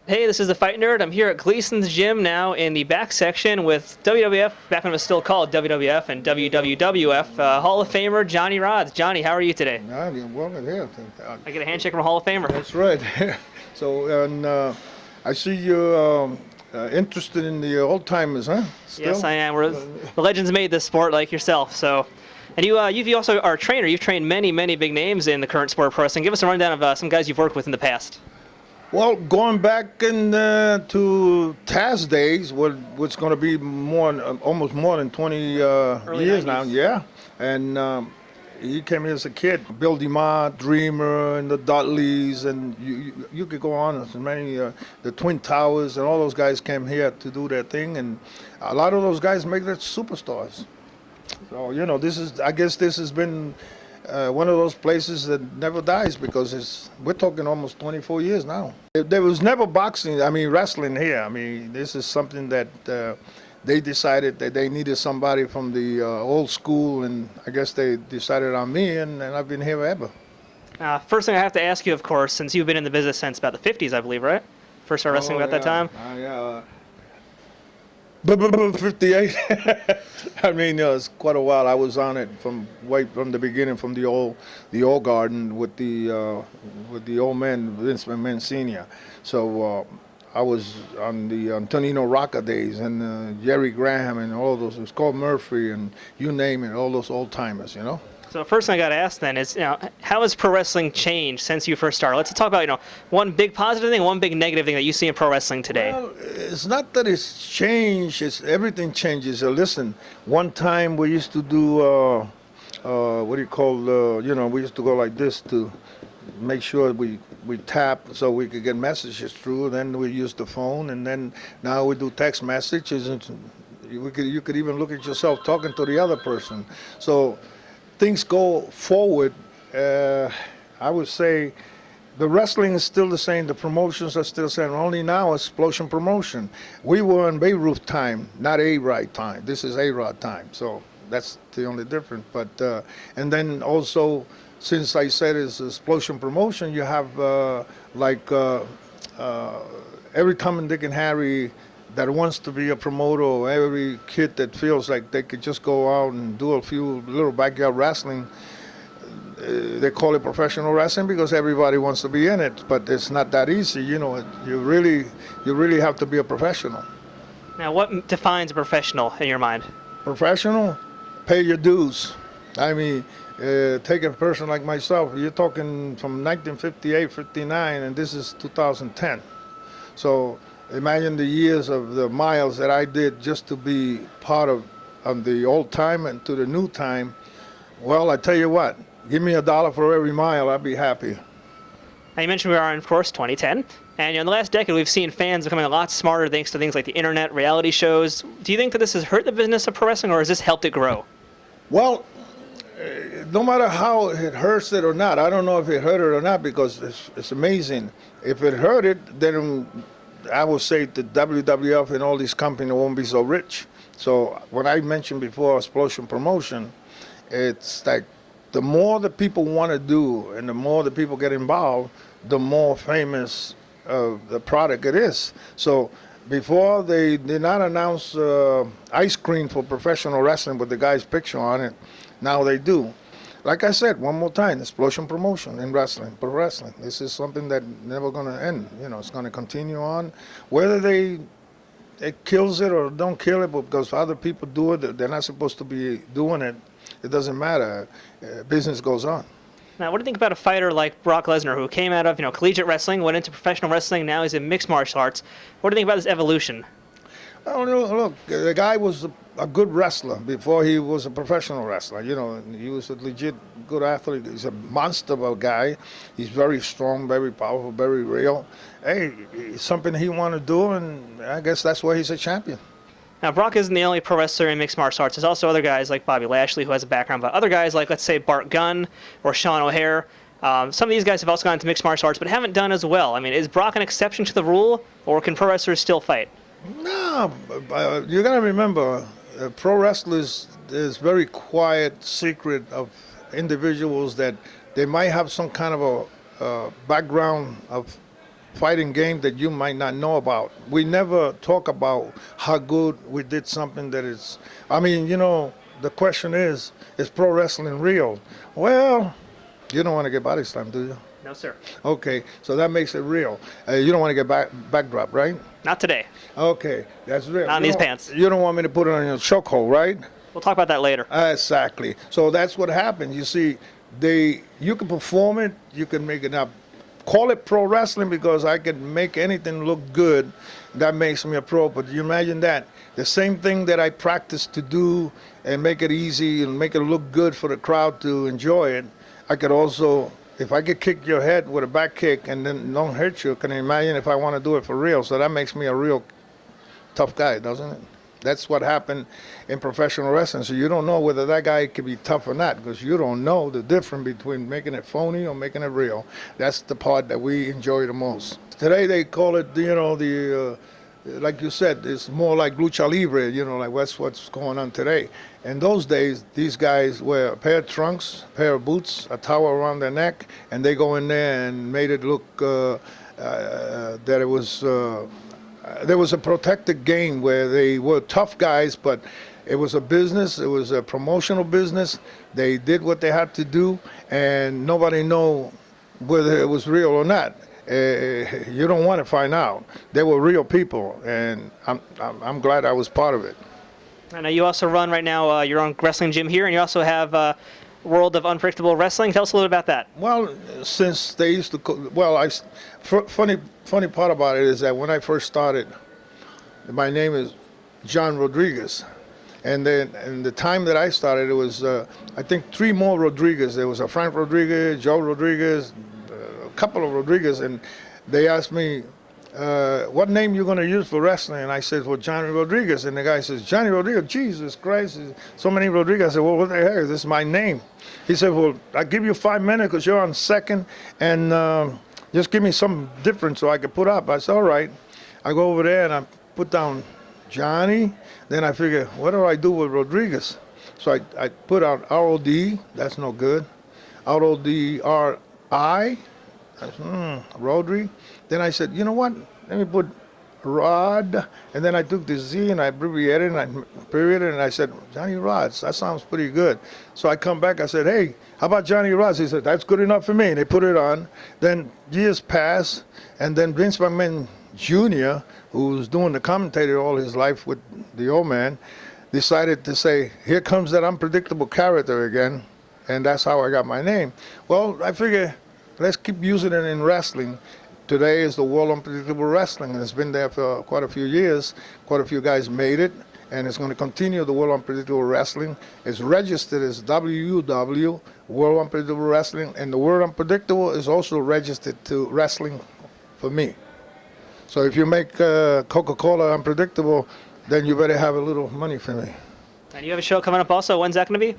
Hey, this is the Fight Nerd. I'm here at Gleason's gym now in the back section with WWF, back when it was still called WWF and WWWF, Hall of Famer Johnny Rodz. Johnny, how are you today? I'm welcome here. I get a handshake from a Hall of Famer. That's right. So, and I see you're interested in the old timers, huh? Still? Yes, I am. The legends made this sport, like yourself. So, and you also are a trainer. You've trained many, many big names in the current sport of pro wrestling. Give us a rundown of some guys you've worked with in the past. Well, going back to Tazz days, what's going to be almost more than 20 years 90s. now, yeah. And he came here as a kid. Bill DeMott, Dreamer, and the Dudleys, and you could go on. As many, the Twin Towers, and all those guys came here to do their thing, and a lot of those guys make their superstars. So I guess this has been one of those places that never dies, because we're talking almost 24 years now. There was never wrestling here. This is something that they decided that they needed somebody from the old school, and I guess they decided on me, and I've been here ever. First thing I have to ask you, of course, since you've been in the business since about the 50s, I believe, right? First started wrestling about that time? Yeah. 58. It's quite a while. I was on it from the beginning, from the old garden with the old man Vince McMahon Sr. So I was on the Antonino Rocca days, and Jerry Graham, and all those. It was called Murphy, and you name it, all those old timers, So first thing I got to ask then is, how has pro wrestling changed since you first started? Let's talk about, one big positive thing, one big negative thing that you see in pro wrestling today. Well, it's not that it's changed. Everything changes. Listen, one time we used to do, we used to go like this to make sure we tap so we could get messages through. Then we used the phone, and then now we do text messages, and you could even look at yourself talking to the other person. So things go forward. I would say the wrestling is still the same. The promotions are still the same. Only now it's Explosion Promotion. We were in Beirut time, not A-Rod time. This is A-Rod time. So that's the only difference. But and then also, since I said it's Explosion Promotion, you have every Tom and Dick and Harry that wants to be a promoter, or every kid that feels like they could just go out and do a few little backyard wrestling. They call it professional wrestling because everybody wants to be in it, but it's not that easy. You really have to be a professional. Now, what defines a professional in your mind? Professional, pay your dues. Take a person like myself. You're talking from 1958, 59, and this is 2010. So imagine the years of the miles that I did just to be part of the old time and to the new time. Well, I tell you what, give me $1 for every mile, I'd be happy. Now, you mentioned we are in, of course, 2010. And in the last decade, we've seen fans becoming a lot smarter thanks to things like the internet, reality shows. Do you think that this has hurt the business of pro wrestling, or has this helped it grow? Well, no matter how it hurts it or not, I don't know if it hurt it or not, because it's amazing. If it hurt it, then I would say the WWF and all these companies won't be so rich. So when I mentioned before Explosion Promotion, it's like the more the people want to do and the more the people get involved, the more famous the product it is. So before they did not announce ice cream for professional wrestling with the guy's picture on it, now they do. Like I said, one more time, Explosion Promotion in wrestling, pro wrestling. This is something that never going to end. It's going to continue on. Whether it kills it or don't kill it because other people do it, they're not supposed to be doing it. It doesn't matter. Business goes on. Now, what do you think about a fighter like Brock Lesnar, who came out of collegiate wrestling, went into professional wrestling, now he's in mixed martial arts? What do you think about this evolution? Oh, no, look, the guy was a good wrestler before he was a professional wrestler. He was a legit good athlete. He's a monster of a guy. He's very strong, very powerful, very real. Hey, it's something he wanted to do, and I guess that's why he's a champion. Now, Brock isn't the only pro wrestler in mixed martial arts. There's also other guys like Bobby Lashley, who has a background, but other guys like, let's say, Bart Gunn or Sean O'Hare. Some of these guys have also gone into mixed martial arts, but haven't done as well. Is Brock an exception to the rule, or can pro wrestlers still fight? No, you got to remember, pro wrestlers is very quiet secret of individuals that they might have some kind of a background of fighting game that you might not know about. We never talk about how good we did something that is, I mean, you know, the question is pro wrestling real? Well, you don't want to get body slammed, do you? No, sir. Okay, so that makes it real. You don't want to get backdrop, right? Not today. Okay, that's real. Not in these pants. You don't want me to put it on your chokehold, right? We'll talk about that later. Exactly. So that's what happens. You see, you can perform it, you can make it up. Call it pro wrestling because I can make anything look good. That makes me a pro. But you imagine that. The same thing that I practice to do and make it easy and make it look good for the crowd to enjoy it, I could also, if I could kick your head with a back kick and then don't hurt you, can you imagine if I want to do it for real? So that makes me a real tough guy, doesn't it? That's what happened in professional wrestling. So you don't know whether that guy could be tough or not because you don't know the difference between making it phony or making it real. That's the part that we enjoy the most. Today they call it, you know, like you said, it's more like lucha libre, you know, like that's what's going on today. In those days, these guys wear a pair of trunks, a pair of boots, a towel around their neck, and they go in there and made it look that it was... there was a protected game where they were tough guys, but it was a business. It was a promotional business. They did what they had to do, and nobody know whether it was real or not. You don't want to find out. They were real people, and I'm glad I was part of it. I know you also run right now your own wrestling gym here, and you also have World of Unpredictable Wrestling. Tell us a little bit about that. Well, since they used to, funny part about it is that when I first started, my name is John Rodriguez, and then in the time that I started, it was I think 3 more Rodriguez. There was a Frank Rodriguez, Joe Rodriguez, a couple of Rodriguez, and they asked me, what name you going to use for wrestling? And I said, well, Johnny Rodriguez. And the guy says, Johnny Rodriguez, Jesus Christ, so many Rodriguez. I said, well, what the heck, this is my name. He said, well, I'll give you 5 minutes because you're on second, and just give me some difference so I can put up. I said, all right. I go over there and I put down Johnny. Then I figure, what do I do with Rodriguez? So I put out R-O-D, that's no good. R-O-D-R-I, Rodri. Then I said, you know what? Let me put Rod, and then I took the Z and I abbreviated and I perioded and I said, Johnny Rodz, that sounds pretty good. So I come back, I said, hey, how about Johnny Rodz? He said, that's good enough for me. And they put it on. Then years pass, and then Vince McMahon Sr., who was doing the commentator all his life with the old man, decided to say, here comes that unpredictable character again, and that's how I got my name. Well, I figure, let's keep using it in wrestling. Today is the World Unpredictable Wrestling, and it's been there for quite a few years. Quite a few guys made it, and it's going to continue the World Unpredictable Wrestling. It's registered as WW, World Unpredictable Wrestling, and the word unpredictable is also registered to wrestling for me. So if you make Coca-Cola unpredictable, then you better have a little money for me. And you have a show coming up also. When's that going to be?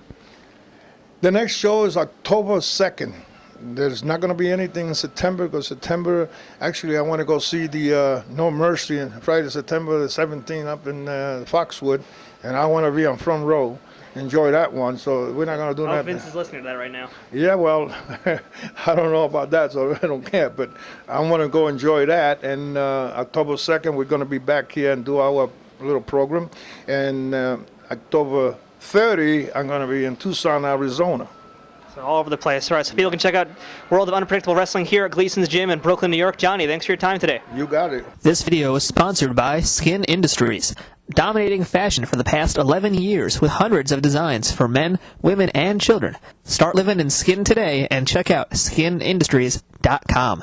The next show is October 2nd. There's not going to be anything in September because September, actually, I want to go see the No Mercy on Friday, September the 17th up in Foxwood, and I want to be on front row, enjoy that one. So we're not going to do that. Vince is listening to that right now. Yeah, well, I don't know about that, so I don't care, but I want to go enjoy that. And October 2nd, we're going to be back here and do our little program. And October 30, I'm going to be in Tucson, Arizona. So all over the place. All right, so people can check out World of Unpredictable Wrestling here at Gleason's Gym in Brooklyn, New York. Johnny, thanks for your time today. You got it. This video is sponsored by Skin Industries, dominating fashion for the past 11 years with hundreds of designs for men, women, and children. Start living in skin today and check out skinindustries.com.